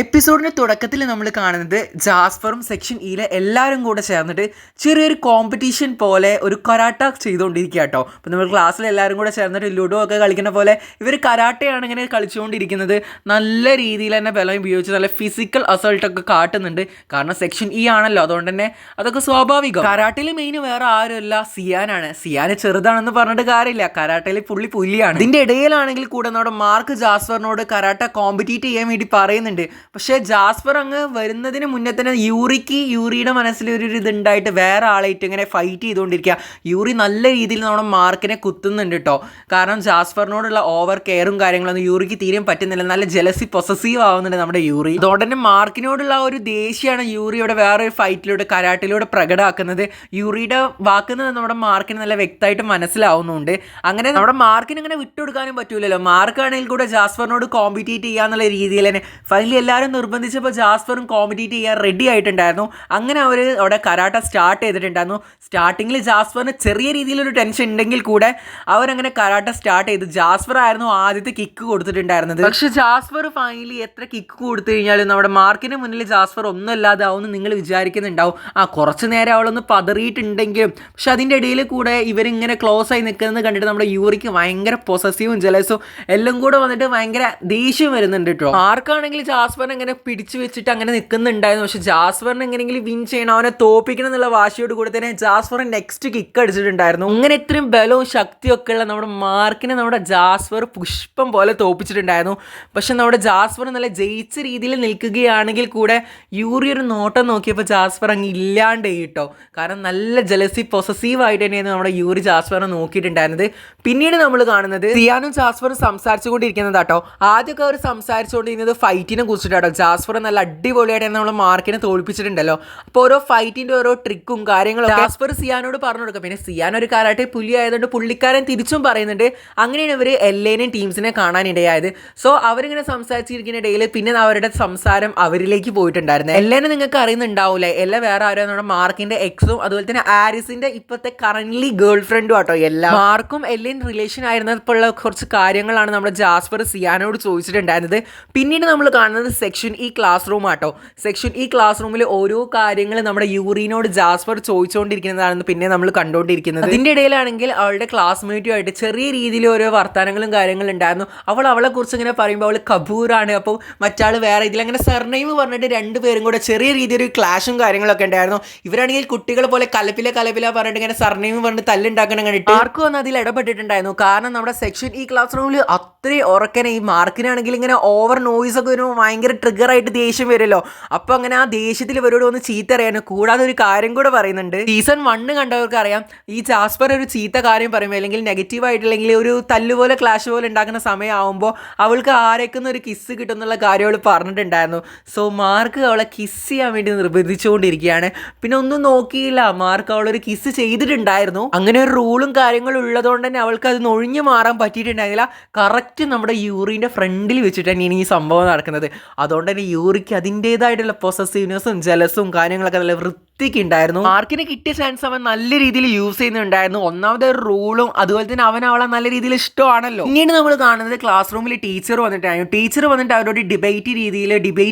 എപ്പിസോഡിന്റെ തുടക്കത്തിൽ നമ്മൾ കാണുന്നത് ജാസ്പറും സെക്ഷൻ ഇയിലെ എല്ലാവരും കൂടെ ചേർന്നിട്ട് ചെറിയൊരു കോമ്പറ്റീഷൻ പോലെ ഒരു കരാട്ട ചെയ്തുകൊണ്ടിരിക്കുക കേട്ടോ. അപ്പോൾ നമ്മൾ ക്ലാസ്സിൽ എല്ലാവരും കൂടെ ചേർന്നിട്ട് ലുഡോ ഒക്കെ കളിക്കുന്ന പോലെ ഇവർ കരാട്ടയാണ് ഇങ്ങനെ കളിച്ചുകൊണ്ടിരിക്കുന്നത്. നല്ല രീതിയിൽ തന്നെ ബലം ഉപയോഗിച്ച് നല്ല ഫിസിക്കൽ അസൾട്ടൊക്കെ കാട്ടുന്നുണ്ട്. കാരണം സെക്ഷൻ ഇ ആണല്ലോ, അതുകൊണ്ട് തന്നെ അതൊക്കെ സ്വാഭാവികം. കരാട്ടയിൽ മെയിൻ വേറെ ആരുമല്ല, സിയാനാണ്. സിയാന് ചെറുതാണെന്ന് പറഞ്ഞിട്ട് കാര്യമില്ല, കരാട്ടയിൽ പുള്ളിയാണ്. ഇതിൻ്റെ ഇടയിലാണെങ്കിൽ കൂടെ നമ്മുടെ മാർക്ക് ജാസ്പറിനോട് കരാട്ട കോമ്പറ്റീറ്റ് ചെയ്യാൻ വേണ്ടി പറയുന്നുണ്ട്. പക്ഷേ ജാസ്പർ അങ്ങ് വരുന്നതിന് മുന്നേ തന്നെ യൂറിയുടെ മനസ്സിൽ ഒരു ഇതുണ്ടായിട്ട് വേറെ ആളായിട്ട് ഇങ്ങനെ ഫൈറ്റ് ചെയ്തുകൊണ്ടിരിക്കുക. യൂറി നല്ല രീതിയിൽ നമ്മുടെ മാർക്കിനെ കുത്തുന്നുണ്ട് കേട്ടോ. കാരണം ജാസ്പറിനോടുള്ള ഓവർ കെയറും കാര്യങ്ങളൊന്നും യൂറിക്ക് തീരെയും പറ്റുന്നില്ല. നല്ല ജലസി പൊസസീവ് ആവുന്നുണ്ട് നമ്മുടെ യൂറി. അതുകൊണ്ട് തന്നെ മാർക്കിനോടുള്ള ഒരു ദേഷ്യമാണ് യൂറിയുടെ വേറൊരു ഫൈറ്റിലൂടെ കരാട്ടിലൂടെ പ്രകടമാക്കുന്നത്. യൂറിയുടെ വാക്കുന്നത് നമ്മുടെ മാർക്കിന് നല്ല വ്യക്തമായിട്ട് മനസ്സിലാവുന്നുണ്ട്. അങ്ങനെ നമ്മുടെ മാർക്കിന് ഇങ്ങനെ വിട്ടുകൊടുക്കാനും പറ്റൂലല്ലോ. മാർക്കാണെങ്കിൽ കൂടെ ജാസ്പറിനോട് കോമ്പറ്റീറ്റ് ചെയ്യാന്നുള്ള രീതിയിൽ തന്നെ ഫൈനലി എല്ലാവരും നിർബന്ധിച്ചപ്പോൾ ജാസ്പറും കോമ്പറ്റീറ്റ് ചെയ്യാൻ റെഡി ആയിട്ടുണ്ടായിരുന്നു. അങ്ങനെ അവർ അവിടെ കരാട്ട സ്റ്റാർട്ട് ചെയ്തിട്ടുണ്ടായിരുന്നു. സ്റ്റാർട്ടിങ്ങിൽ ജാസ്പറിന് ചെറിയ രീതിയിലൊരു ടെൻഷൻ ഉണ്ടെങ്കിൽ കൂടെ അവരങ്ങനെ കരാട്ട സ്റ്റാർട്ട് ചെയ്തു. ജാസ്പർ ആയിരുന്നു ആദ്യത്തെ കിക്ക് കൊടുത്തിട്ടുണ്ടായിരുന്നത്. പക്ഷെ ജാസ്പർ ഫൈനലി എത്ര കിക്ക് കൊടുത്തു കഴിഞ്ഞാലും നമ്മുടെ മാർക്കിന് മുന്നിൽ ജാസ്പർ ഒന്നും അല്ലാതെ ആവുമെന്ന് നിങ്ങൾ വിചാരിക്കുന്നുണ്ടാവും. കുറച്ച് നേരം അവളൊന്ന് പതറിയിട്ടുണ്ടെങ്കിലും പക്ഷെ അതിൻ്റെ ഇടയിൽ കൂടെ ഇവരിങ്ങനെ ക്ലോസ് ആയി നിൽക്കുന്നത് കണ്ടിട്ട് നമ്മുടെ യൂറിക്ക് ഭയങ്കര പൊസസീവും ജലസും എല്ലാം കൂടെ വന്നിട്ട് ഭയങ്കര ദേഷ്യം വരുന്നുണ്ട് കേട്ടോ. മാർക്കാണെങ്കിൽ ജാസ്പറിനെ ഇങ്ങനെ പിടിച്ചു വെച്ചിട്ട് അങ്ങനെ നിൽക്കുന്നുണ്ടായിരുന്നു. പക്ഷെ ജാസ്പറിനെ എങ്ങനെയെങ്കിലും വിൻ ചെയ്യണം, അവനെ തോപ്പിക്കണം എന്നുള്ള വാശിയോട് കൂടെ തന്നെ ജാസ്പർ നെക്സ്റ്റ് കിക്ക് അടിച്ചിട്ടുണ്ടായിരുന്നു. അങ്ങനെ ഇത്രയും ബലവും ശക്തിയും ഒക്കെ ഉള്ള നമ്മുടെ മാർക്കിനെ നമ്മുടെ ജാസ്പർ പുഷ്പം പോലെ തോപ്പിച്ചിട്ടുണ്ടായിരുന്നു. പക്ഷെ നമ്മുടെ ജാസ്പർ നല്ല ജയിച്ച രീതിയിൽ നിൽക്കുകയാണെങ്കിൽ കൂടെ യൂറി ഒരു നോട്ടം നോക്കിയപ്പോൾ ജാസ്പർ അങ്ങ് ഇല്ലാണ്ട് കേട്ടോ. കാരണം നല്ല ജലസി പൊസസീവ് ആയിട്ട് തന്നെയാണ് നമ്മുടെ യൂറി ജാസ്പറിനെ നോക്കിയിട്ടുണ്ടായിരുന്നത്. പിന്നീട് നമ്മൾ കാണുന്നത് സിയാനും ജാസ്പറും സംസാരിച്ചുകൊണ്ടിരിക്കുന്നതാട്ടോ. ആദ്യമൊക്കെ അവർ സംസാരിച്ചുകൊണ്ടിരുന്നത് ഫൈറ്റിനെ കുറിച്ചിട്ടാട്ടോ. ജാസ്പർ നല്ല അടിപൊളിയായിട്ട് നമ്മൾ മാർക്കിനെ തോൽപ്പിച്ചിട്ടുണ്ടല്ലോ. അപ്പോൾ ഓരോ ഫൈറ്റിൻ്റെ ഓരോ ട്രിക്കും കാര്യങ്ങളും ജാസ്പർ സിയാനോട് പറഞ്ഞു കൊടുക്കുക. പിന്നെ സിയാൻ ഒരു കാരാട്ടെ പുലി ആയതുകൊണ്ട് പുള്ളിക്കാരൻ തിരിച്ചും പറയുന്നുണ്ട്. അങ്ങനെയാണ് ഇവർ എല്ലേനെയും ടീംസിനെ കാണാനിടയായത്. സോ അവരിങ്ങനെ സംസാരിച്ചിരിക്കുന്ന ഇടയിൽ പിന്നെ അവരുടെ സംസാരം അവരിലേക്ക് പോയിട്ടുണ്ടായിരുന്നു. എല്ലേനെ നിങ്ങൾക്ക് അറിയുന്നുണ്ടാവൂലേ, എല്ലാ വേറെ ആരോ നമ്മുടെ മാർക്കിന്റെ എക്സും അതുപോലെ തന്നെ ആരിസിന്റെ ഇപ്പോഴത്തെ കറന്റ്ലി ഗേൾ ഫ്രണ്ടും ആട്ടോ. എല്ലാ മാർക്കും എല്ലേൻ റിലേഷൻ ആയിരുന്നപ്പോഴുള്ള കുറച്ച് കാര്യങ്ങളാണ് നമ്മുടെ ജാസ്പർ സിയാനോട് ചോദിച്ചിട്ടുണ്ടായിരുന്നത്. പിന്നീട് നമ്മൾ കാണുന്നത് സെക്ഷൻ ഈ ക്ലാസ് റൂം ആട്ടോ. സെക്ഷൻ ഈ ക്ലാസ് റൂമിൽ ഓരോ കാര്യങ്ങൾ നമ്മുടെ യൂറിനോട് ജാസ്പർ ചോദിച്ചുകൊണ്ടിരിക്കുന്നതാണെന്ന് പിന്നെ നമ്മൾ കണ്ടുകൊണ്ടിരിക്കുന്നത്. അതിൻ്റെ ഇടയിലാണെങ്കിൽ അവളുടെ ക്ലാസ്മേറ്റുമായിട്ട് ചെറിയ രീതിയിൽ ഓരോ വർത്തമാനങ്ങളും കാര്യങ്ങളും ഉണ്ടായിരുന്നു. അവളെ കുറിച്ച് ഇങ്ങനെ പറയുമ്പോൾ അവൾ കപൂറാണ്, അപ്പോൾ മറ്റാൾ വേറെ ഇതിൽ അങ്ങനെ സർനെയിം പറഞ്ഞിട്ട് രണ്ടുപേരും കൂടെ ചെറിയ രീതിയിൽ ഒരു ക്ലാഷും കാര്യങ്ങളൊക്കെ ഉണ്ടായിരുന്നു. ഇവരാണെങ്കിൽ കുട്ടികളെ പോലെ കലപ്പില പറഞ്ഞിട്ട് ഇങ്ങനെ സർനെയിം പറഞ്ഞിട്ട് തല്ലുണ്ടാക്കണം കണ്ടിട്ട് ആർക്കും വന്ന് അതിൽ ഇടപെട്ടിട്ടുണ്ടായിരുന്നു. കാരണം നമ്മുടെ സെക്ഷൻ ഈ ക്ലാസ് റൂമിൽ അത്രയും ഉറക്കനെ ഈ മാർക്കിനാണെങ്കിൽ ഇങ്ങനെ ഓവർ നോയ്സ് ഒക്കെ വരുമ്പോൾ ഭയങ്കര ട്രിഗറായിട്ട് ദേഷ്യം വരുമല്ലോ. അപ്പോൾ അങ്ങനെ ആ ദേഷ്യത്തിൽ ഇവരോട് ഒന്ന് ചീത്ത അറിയാനും കൂടാതെ ഒരു കാര്യം കൂടെ പറയുന്നുണ്ട്. സീസൺ 1 കണ്ടവർക്ക് അറിയാം, ഈ ജാസ്പർ ഒരു ചീത്ത കാര്യം പറയുമ്പോൾ അല്ലെങ്കിൽ നെഗറ്റീവ് ആയിട്ടില്ലെങ്കിൽ ഒരു തല്ലുപോലെ ക്ലാഷ് പോലെ ഉണ്ടാക്കുന്ന സമയമാകുമ്പോൾ അവൾക്ക് ആരേക്കുന്ന ഒരു കിസ് കിട്ടുന്നുള്ള കാര്യം അവൾ പറഞ്ഞിട്ടുണ്ടായിരുന്നു. സോ മാർക്ക് അവളെ കിസ് ചെയ്യാൻ വേണ്ടി നിർബന്ധിച്ചുകൊണ്ടിരിക്കുകയാണ്. പിന്നെ ഒന്നും നോക്കിയില്ല, മാർക്ക് അവളൊരു കിസ് ചെയ്തിട്ടുണ്ടായിരുന്നു. അങ്ങനെ ഒരു റൂളും കാര്യങ്ങളും ഉള്ളതുകൊണ്ട് തന്നെ അവൾക്ക് അത് ഒഴിഞ്ഞു മാറാൻ പറ്റിയിട്ടുണ്ടായിരുന്നില്ല. കറക്റ്റ് നമ്മുടെ യൂറിൻ്റെ ഫ്രണ്ടിൽ വെച്ചിട്ട് തന്നെയാണ് ഈ സംഭവം നടക്കുന്നത്. അതുകൊണ്ട് തന്നെ യൂറിക്ക് അതിൻ്റേതായിട്ടുള്ള പൊസസീവ്നെസ്സും ജലസും കാര്യങ്ങളൊക്കെ നല്ല വൃത്തിക്ക് ഉണ്ടായിരുന്നു. മാർക്കിന് കിട്ടിയ ചാൻസ് അവൻ നല്ല രീതിയിൽ യൂസ് ചെയ്യുന്നുണ്ടായിരുന്നു. ഒന്നാമത് ഒരു റൂളും അതുപോലെ തന്നെ അവളെ നല്ല രീതിയിൽ ഇഷ്ടമാണല്ലോ. പിന്നീട് നമ്മൾ കാണുന്നത് ക്ലാസ് റൂമിൽ ടീച്ചർ വന്നിട്ടായിരുന്നു. ടീച്ചർ വന്നിട്ട് അവരോട് ഡിബേറ്റ്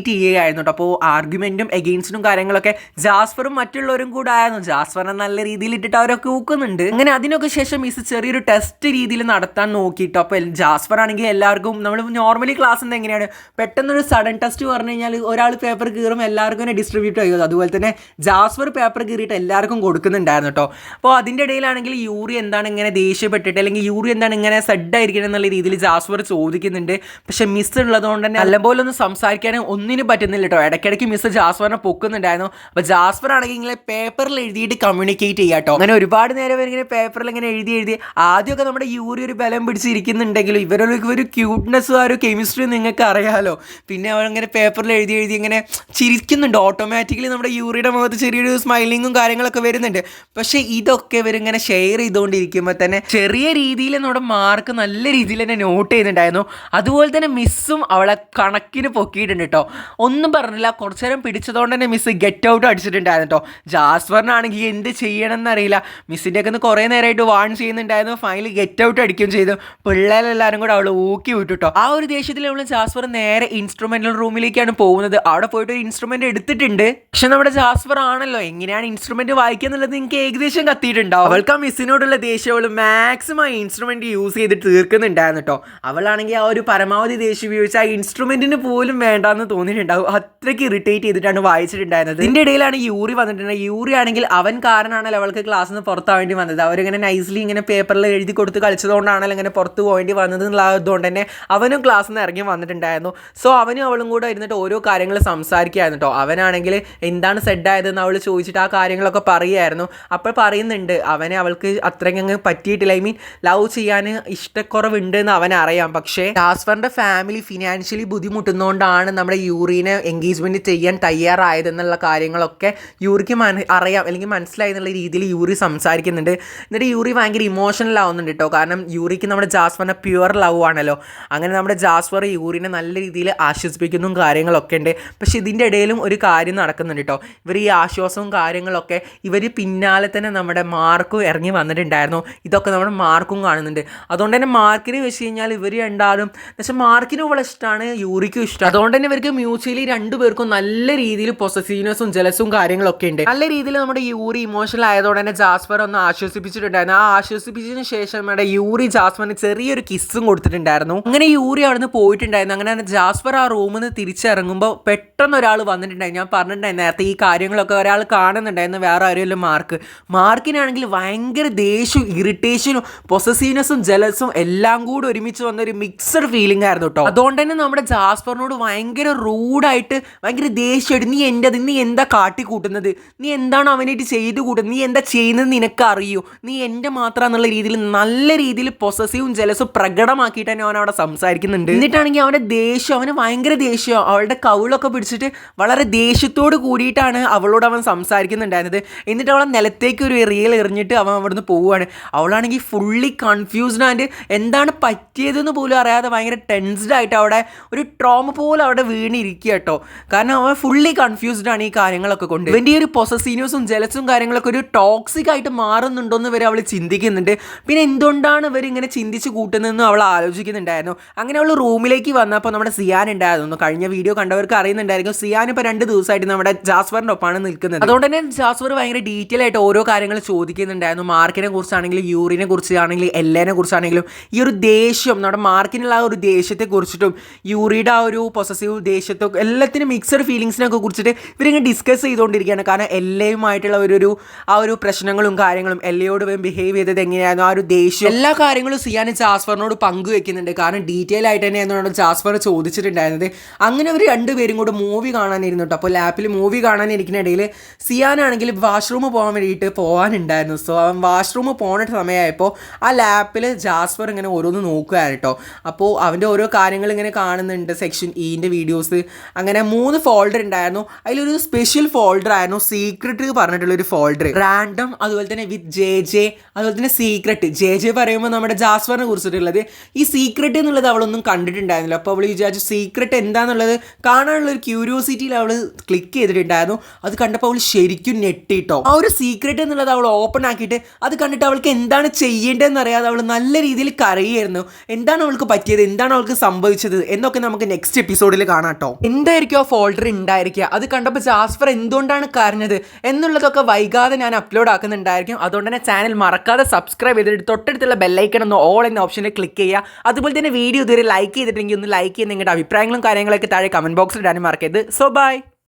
ചെയ്യുകയായിരുന്നു കേട്ടോ. അപ്പോൾ ആർഗ്യുമെന്റും എഗെയിൻസ്റ്റും കാര്യങ്ങളൊക്കെ ജാസ്പറും മറ്റുള്ളവരും കൂടെ ആയിരുന്നു. ജാസ്പറിനെ നല്ല രീതിയിൽ ഇട്ടിട്ട് അവരൊക്കെ ഊക്കുന്നുണ്ട്. അങ്ങനെ അതിനൊക്കെ ശേഷം മിസ് ചെറിയൊരു ടെസ്റ്റ് രീതിയിൽ നടത്താൻ നോക്കിയിട്ടോ. അപ്പോൾ ജാസ്പർ ആണെങ്കിൽ എല്ലാവർക്കും നമ്മൾ നോർമലി ക്ലാസ് എന്താ എങ്ങനെയാണ്, പെട്ടെന്നൊരു സഡൻ ടെസ്റ്റ് പറഞ്ഞു കഴിഞ്ഞാൽ ഒരാൾ പേപ്പർ കീറും എല്ലാവർക്കും തന്നെ ഡിസ്ട്രിബ്യൂട്ട് ചെയ്യുക. അതുപോലെ തന്നെ ജാസ്പർ പേപ്പർ കീറിയിട്ട് എല്ലാവർക്കും കൊടുക്കുന്നുണ്ടായിരുന്നു കേട്ടോ. അപ്പോൾ അതിൻ്റെ ഇടയിലാണെങ്കിൽ യൂറി എന്താണ് ഇങ്ങനെ ദേഷ്യപ്പെട്ടിട്ട് അല്ലെങ്കിൽ യൂറി എന്താണ് ഇങ്ങനെ സെഡായിരിക്കണം എന്നുള്ള രീതിയിൽ ജാസ്പർ ചോദിക്കുന്നുണ്ട്. പക്ഷെ മിസ് ഉള്ളതുകൊണ്ട് തന്നെ നല്ലപോലെ ഒന്നും സംസാരിക്കാനും ഒന്നിനും പറ്റുന്നില്ല കേട്ടോ. ഇടയ്ക്കിടയ്ക്ക് മിസ് ജാസ്പറിനെ പൊക്കുന്നുണ്ടായിരുന്നു. അപ്പോൾ ജാസ്പർ ആണെങ്കിൽ ഇങ്ങനെ പേപ്പറിൽ എഴുതിയിട്ട് കമ്മ്യൂണിക്കേറ്റ് ചെയ്യുക കേട്ടോ. അങ്ങനെ ഒരുപാട് നേരം ഇങ്ങനെ പേപ്പറിൽ ഇങ്ങനെ എഴുതി ആദ്യമൊക്കെ നമ്മുടെ യൂറി ഒരു ബലം പിടിച്ചിരിക്കുന്നുണ്ടെങ്കിലും ഇവരൊക്കെ ഒരു ക്യൂട്ട്നെസ്സും ആ ഒരു കെമിസ്ട്രിയും നിങ്ങൾക്ക് അറിയാമല്ലോ. പിന്നെ അവളിങ്ങനെ പേപ്പറിൽ എഴുതി ഇങ്ങനെ ചിരിക്കുന്നുണ്ട്. ഓട്ടോമാറ്റിക്കലി നമ്മുടെ യൂറിയുടെ മുഖത്ത് ചെറിയൊരു ചെറിയൊരു സ്മൈലിങ്ങും കാര്യങ്ങളൊക്കെ വരുന്നുണ്ട്. പക്ഷേ ഇതൊക്കെ ഇവരിങ്ങനെ ഷെയർ ചെയ്തുകൊണ്ടിരിക്കുമ്പോൾ തന്നെ ചെറിയ രീതിയിൽ നമ്മുടെ മാർക്ക് നല്ല രീതിയിൽ തന്നെ നോട്ട് ചെയ്യുന്നുണ്ടായിരുന്നു. അതുപോലെ തന്നെ മിസ്സും അവളെ കണക്കിന് പൊക്കിയിട്ടുണ്ട് കേട്ടോ. ഒന്നും പറഞ്ഞില്ല, കുറച്ചു നേരം പിടിച്ചതുകൊണ്ട് തന്നെ മിസ്സ് ഗെറ്റ് ഔട്ട് അടിച്ചിട്ടുണ്ടായിരുന്നു കേട്ടോ. ജാസ്പറിനാണെങ്കിൽ എന്ത് ചെയ്യണം എന്നറിയില്ല. മിസ്സിൻ്റെ ഒക്കെ കുറേ നേരമായിട്ട് വാൺ ചെയ്യുന്നുണ്ടായിരുന്നു. ഫൈനലി ഗെറ്റ് ഔട്ട് അടിക്കുകയും ചെയ്തു. പിള്ളേരെല്ലാവരും കൂടെ അവൾ ഊക്കി വിട്ടു കേട്ടോ. ആ ഒരു ദേഷ്യത്തിൽ അവൾ ജാസ്പർ നേരെ ഇൻസ്ട്രുമെന്റൽ റൂമിലേക്കാണ് പോകുന്നത്. അവിടെ പോയിട്ട് ഒരു ഇൻസ്ട്രുമെന്റ് എടുത്തിട്ടുണ്ട്. പക്ഷെ നമ്മുടെ ജാസ്പർ ആണല്ലോ, എങ്ങനെയാണ് ഇൻസ്ട്രുമെന്റ് വായിക്കുക എന്നുള്ളത് നിങ്ങൾക്ക് ഏകദേശം കത്തിയിട്ടുണ്ടാവും. അവൾക്ക് ആ മിസ്സിനോടുള്ള ദേഷ്യം അവൾ മാക്സിമം ഇൻസ്ട്രുമെന്റ് യൂസ് ചെയ്ത് തീർക്കുന്നുണ്ടായിരുന്നു കേട്ടോ. അവളാണെങ്കിൽ ആ ഒരു പരമാവധി ദേഷ്യം ഉപയോഗിച്ച് ആ ഇൻസ്ട്രുമെന്റിന് പോലും വേണ്ടാന്ന് തോന്നിയിട്ടുണ്ടാവും. അത്രയ്ക്ക് ഇറിറ്റേറ്റ് ചെയ്തിട്ടാണ് വായിച്ചിട്ടുണ്ടായിരുന്നത്. ഇതിന്റെ ഇടയിലാണ് യൂറി വന്നിട്ടുണ്ട്. യൂറി ആണെങ്കിൽ അവൻ കാരണമാണല്ലോ അവൾക്ക് ക്ലാസ്സിൽ നിന്ന് പുറത്താവേണ്ടി വന്നത്. അവരിങ്ങനെ നൈസ്ലി ഇങ്ങനെ പേപ്പറിൽ എഴുതി കൊടുത്ത് കളിച്ചതുകൊണ്ടാണല്ലോ ഇങ്ങനെ പുറത്ത് പോകേണ്ടി വന്നത് എന്നുള്ളതുകൊണ്ട് തന്നെ അവനും ക്ലാസ്സിൽ നിന്ന് ഇറങ്ങി വന്നിട്ടുണ്ടായിരുന്നു. സോ അവനും അവളും കൂടെ ഇരുന്നിട്ട് ഓരോ കാര്യങ്ങൾ സംസാരിക്കുകയായിരുന്നു കേട്ടോ. അവനാണെങ്കിൽ എന്താണ് സെഡായതെന്ന് അവൾ ചോദിച്ചിട്ട് ആ കാര്യങ്ങളൊക്കെ പറയുമായിരുന്നു. അപ്പോൾ പറയുന്നുണ്ട് അവൾക്ക് അത്രയ്ക്ക് അങ്ങ് പറ്റിയിട്ടില്ല. ഐ മീൻ ലവ് ചെയ്യാൻ ഇഷ്ടക്കുറവുണ്ട് എന്ന് അവനറിയാം. പക്ഷേ ജാസ്പറിന്റെ ഫാമിലി ഫിനാൻഷ്യലി ബുദ്ധിമുട്ടുന്നതുകൊണ്ടാണ് നമ്മുടെ യൂറിനെ എൻഗേജ്മെന്റ് ചെയ്യാൻ തയ്യാറായതെന്നുള്ള കാര്യങ്ങളൊക്കെ യൂറിക്ക് അറിയാം, അല്ലെങ്കിൽ മനസ്സിലായി എന്നുള്ള രീതിയിൽ യൂറി സംസാരിക്കുന്നുണ്ട്. എന്നിട്ട് യൂറി ഭയങ്കര ഇമോഷണൽ ആവുന്നുണ്ട് കേട്ടോ. കാരണം യൂറിക്ക് നമ്മുടെ ജാസ്പറിന്റെ പ്യുവർ ലവ് ആണല്ലോ. അങ്ങനെ നമ്മുടെ ജാസ്പർ യൂറിനെ നല്ല രീതിയിൽ ആശ്വസിപ്പിക്കുന്നതും കാര്യങ്ങളൊക്കെ ഉണ്ട്. പക്ഷേ ഇതിൻ്റെ ഇടയിലും ഒരു കാര്യം നടക്കുന്നുണ്ട് കേട്ടോ. ഇവർ ഈ ആശ്വാസവും കാര്യങ്ങളൊക്കെ ഇവർ പിന്നാലെ തന്നെ നമ്മുടെ മാർക്കും ഇറങ്ങി വന്നിട്ടുണ്ടായിരുന്നു. ഇതൊക്കെ നമ്മുടെ മാർക്കും കാണുന്നുണ്ട്. അതുകൊണ്ട് തന്നെ മാർക്കിന് വെച്ച് കഴിഞ്ഞാൽ ഇവർ രണ്ടാളും പക്ഷേ മാർക്കിനും വളരെ ഇഷ്ടമാണ്, യൂറിക്കും ഇഷ്ടമാണ്. അതുകൊണ്ട് തന്നെ ഇവർക്ക് മ്യൂച്വലി രണ്ടുപേർക്കും നല്ല രീതിയിൽ പൊസസീവ്നെസ്സും ജലസും കാര്യങ്ങളൊക്കെ ഉണ്ട്. നല്ല രീതിയിൽ നമ്മുടെ യൂറി ഇമോഷണൽ ആയതുകൊണ്ട് തന്നെ ജാസ്പർ ഒന്ന് ആശ്വസിപ്പിച്ചിട്ടുണ്ടായിരുന്നു. ആ ആശ്വസിപ്പിച്ചതിന് ശേഷം നമ്മുടെ യൂറി ജാസ്പറിന് ചെറിയൊരു കിസ്സും കൊടുത്തിട്ടുണ്ടായിരുന്നു. അങ്ങനെ യൂറി അവിടെ നിന്ന് പോയിട്ടുണ്ടായിരുന്നു. അങ്ങനെ ജാസ്പർ ആ റൂമിൽ നിന്ന് തിരിച്ചിറങ്ങുമ്പോൾ പെട്ടെന്ന് ഒരാൾ വന്നിട്ടുണ്ടായിരുന്നു. ഞാൻ പറഞ്ഞിട്ടുണ്ടായിരുന്നു നേരത്തെ ഈ കാര്യങ്ങളൊക്കെ ഒരാൾ കാണുന്നുണ്ടായിരുന്നു. വേറെ ആരെങ്കിലും മാർക്കിനാണെങ്കിൽ ഭയങ്കര ദേഷ്യവും ഇറിറ്റേഷനും പൊസസീവ്നെസ്സും ജലസും എല്ലാം കൂടി ഒരുമിച്ച് വന്നൊരു മിക്സഡ് ഫീലിംഗ് ആയിരുന്നു കേട്ടോ. അതുകൊണ്ട് തന്നെ നമ്മുടെ ജാസ്പറിനോട് ഭയങ്കര റൂഡായിട്ട് ഭയങ്കര ദേഷ്യമായിട്ട് നീ എന്താ കാട്ടിക്കൂട്ടുന്നത്, നീ എന്താണ് അവനായിട്ട് ചെയ്തു കൂട്ടുന്നത്, നീ എന്താ ചെയ്യുന്നത് നിനക്ക് അറിയൂ, നീ എൻ്റെ മാത്രം എന്നുള്ള രീതിയിൽ നല്ല രീതിയിൽ പൊസസീവും ജലസും പ്രകടമാക്കിയിട്ട് തന്നെ അവൻ അവിടെ സംസാരിക്കുന്നുണ്ട്. എന്നിട്ടാണെങ്കിൽ അവൻ്റെ ദേഷ്യം, അവന് ഭയങ്കര ദേഷ്യം, അവളുടെ കവിളൊക്കെ പിടിച്ചിട്ട് വളരെ ദേഷ്യത്തോട് കൂടിയിട്ടാണ് അവളോട് അവൻ സംസാരിക്കുന്നുണ്ടായിരുന്നത്. എന്നിട്ട് അവളെ നിലത്തേക്ക് ഒരു റിയൽ എറിഞ്ഞിട്ട് അവൻ അവിടുന്ന് പോവുകയാണ്. അവളാണെങ്കിൽ ഫുള്ളി കൺഫ്യൂസ്ഡ് ആൻഡ് എന്താണ് പറ്റിയതെന്ന് പോലും അറിയാതെ ഭയങ്കര ടെൻസ്ഡ് ആയിട്ട് അവിടെ ഒരു ട്രോമ പോലെ അവിടെ വീണിരിക്കുക കേട്ടോ. കാരണം അവൻ ഫുള്ളി കൺഫ്യൂസ്ഡ് ആണ് ഈ കാര്യങ്ങളൊക്കെ കൊണ്ട്. ഇവൻ്റെ ഈ ഒരു പൊസസീവ്നെസ്സും ജലസും കാര്യങ്ങളൊക്കെ ഒരു ടോക്സിക് ആയിട്ട് മാറുന്നുണ്ടോയെന്ന് വരെ അവൾ ചിന്തിക്കുന്നുണ്ട്. പിന്നെ എന്തുകൊണ്ടാണ് ഇവരിങ്ങനെ ചിന്തിച്ച് കൂട്ടുന്നതെന്ന് അവൾ ആലോചിക്കുന്നുണ്ടായിരുന്നു. അങ്ങനെ അവൾ റൂമിലേക്ക് വന്നപ്പോൾ നമ്മുടെ സിയാൻ ഉണ്ടായിരുന്നു. കഴിഞ്ഞ വീഡിയോ കണ്ടവർക്ക് അറിയുന്നുണ്ടായിരിക്കും, സിയാൻ ഇപ്പോൾ 2 ദിവസമായിട്ട് നമ്മുടെ ജാസ്പറിൻ്റെ ഒപ്പമാണ് നിൽക്കുന്നത്. അതുകൊണ്ട് തന്നെ ജാസ്പർ ഭയങ്കര ഡീറ്റെയിൽ ആയിട്ട് ഓരോ കാര്യങ്ങൾ ചോദിക്കുന്നുണ്ടായിരുന്നു. മാർക്കിനെ കുറിച്ചാണെങ്കിലും യൂറിനെ കുറിച്ചാണെങ്കിലും എല്ലേനെ കുറിച്ചാണെങ്കിലും ഈ ഒരു ദേഷ്യം നമ്മുടെ മാർക്കിനുള്ള ആ ഒരു ദേഷ്യത്തെക്കുറിച്ചിട്ടും യൂറിയുടെ ആ ഒരു പൊസസീവ് ദേഷ്യത്തൊക്കെ എല്ലാത്തിനും മിക്സഡ് ഫീലിങ്സിനൊക്കെ കുറിച്ചിട്ട് ഇവരിങ്ങനെ ഡിസ്കസ് ചെയ്തുകൊണ്ടിരിക്കുകയാണ്. കാരണം എല്ലയുമായിട്ടുള്ള ആ ഒരു പ്രശ്നങ്ങളും കാര്യങ്ങളും എല്ലയോട് ബിഹേവ് ചെയ്തത് എങ്ങനെയായിരുന്നു, ആ ഒരു ദേഷ്യം എല്ലാ കാര്യങ്ങളും സിയാൻ ജാസ്പറിനോട് പങ്കുവെക്കുന്നുണ്ട്. കാരണം ഡീറ്റെയിൽ ആയിട്ട് തന്നെയാണ് ജാസ്പർ ചോദിച്ചിട്ടുണ്ടായിരുന്നത്. അങ്ങനെ അവർ രണ്ടുപേരും കൂടെ മൂവി കാണാനിരുന്നു കേട്ടോ. അപ്പോൾ ലാപ്പിൽ മൂവി കാണാനിരിക്കുന്ന ഇടയിൽ സിയാനാണെങ്കിൽ വാഷ്റൂം പോകാൻ വേണ്ടിയിട്ട് പോകാനുണ്ടായിരുന്നു. സോ അവൻ വാഷ്റൂം പോകുന്ന സമയമായപ്പോൾ ആ ലാപ്പിൽ ജാസ്പർ ഇങ്ങനെ ഓരോന്ന് നോക്കുകയാണ് കേട്ടോ. അപ്പോൾ അവൻ്റെ ഓരോ കാര്യങ്ങൾ ഇങ്ങനെ കാണുന്നുണ്ട്. സെക്ഷൻ ഇൻ്റെ വീഡിയോസ് അങ്ങനെ 3 ഫോൾഡർ ഉണ്ടായിരുന്നു. അതിലൊരു സ്പെഷ്യൽ ഫോൾഡർ ആയിരുന്നു സീക്രട്ട് പറഞ്ഞിട്ടുള്ളൊരു ഫോൾഡർ. റാൻഡം, അതുപോലെ തന്നെ വിത്ത് ജെ അതുപോലെ തന്നെ സീക്രട്ട്. ജെ പറയുമ്പോൾ നമ്മുടെ ജാസ്പറിനെ കുറിച്ചിട്ടുള്ളത്. ഈ സീക്രട്ട് എന്നുള്ളത് അവളൊന്നും കണ്ടിട്ടുണ്ടായിരുന്നില്ല. അപ്പോൾ അവൾ വിചാരിച്ചു സീക്രട്ട് എന്താണെന്നുള്ളത് കാണാനുള്ളൊരു ക്യൂരിയോസിറ്റിയിൽ അവൾ ക്ലിക്ക് ചെയ്തിട്ടുണ്ടായിരുന്നു. അത് കണ്ടപ്പോൾ അവൾ ശരിക്കും ഞെട്ടിട്ടോ. ആ ഒരു സീക്രട്ട് എന്നുള്ളത് അവൾ ഓപ്പൺ ആക്കിയിട്ട് അത് കണ്ടിട്ട് അവൾക്ക് എന്താണ് ചെയ്യേണ്ടതെന്ന് അറിയാതെ അവൾ നല്ല രീതിയിൽ കരയായിരുന്നു. എന്താണ് അവൾക്ക് പറ്റിയത്, എന്താണ് അവൾക്ക് സംഭവിച്ചത് എന്നൊക്കെ നമുക്ക് നെക്സ്റ്റ് എപ്പിസോഡിൽ കാണാം കേട്ടോ. എന്തായിരിക്കും ആ ഫോൾഡർ ഉണ്ടായിരിക്കുക, അത് കണ്ടപ്പോൾ ജാസ്പർ എന്തുകൊണ്ടാണ് കരഞ്ഞത് എന്നുള്ളതൊക്കെ വൈകാതെ ഞാൻ അപ്ലോഡ് ആക്കുന്നുണ്ടായിരിക്കും. അതുകൊണ്ട് തന്നെ ചാനൽ മറക്കാതെ സബ്സ്ക്രൈബ് ചെയ്തിട്ട് തൊട്ടടുത്തുള്ള ബെല്ലൈക്കൺ ഒന്ന് ഓൾ എന്ന ഓപ്ഷനിൽ ക്ലിക്ക് ചെയ്യുക. അതുപോലെ തന്നെ വീഡിയോ ഇതുവരെ ലൈക്ക് ചെയ്തിട്ടുണ്ടെങ്കിൽ ഒന്ന് ലൈക്ക് ചെയ്യുന്ന നിങ്ങളുടെ അഭിപ്രായങ്ങളും കാര്യങ്ങളൊക്കെ താഴെ കമന്റ് ബോക്സിൽ ഇടാനും മറക്കരുത്. So by.